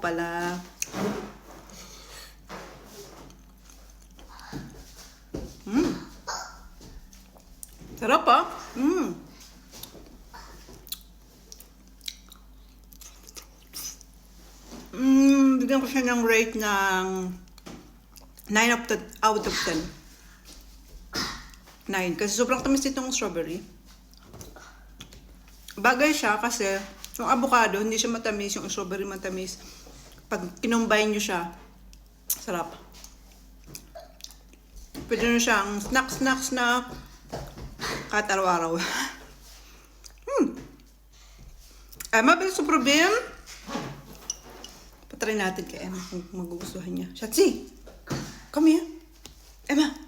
pala. Sarap ah. Bigyan ko siya ng rate ng 9 out of 10. 9. Kasi sobrang tamis itong strawberry. Bagay siya kasi yung avocado, hindi siya matamis. Yung strawberry matamis. Pag kinumbine nyo siya, sarap. Pwede nyo siyang snacks na kahit araw-araw. Emma, pero sa problem, patry natin kay Emma kung magugustuhan niya. Shatsi, come here. Emma.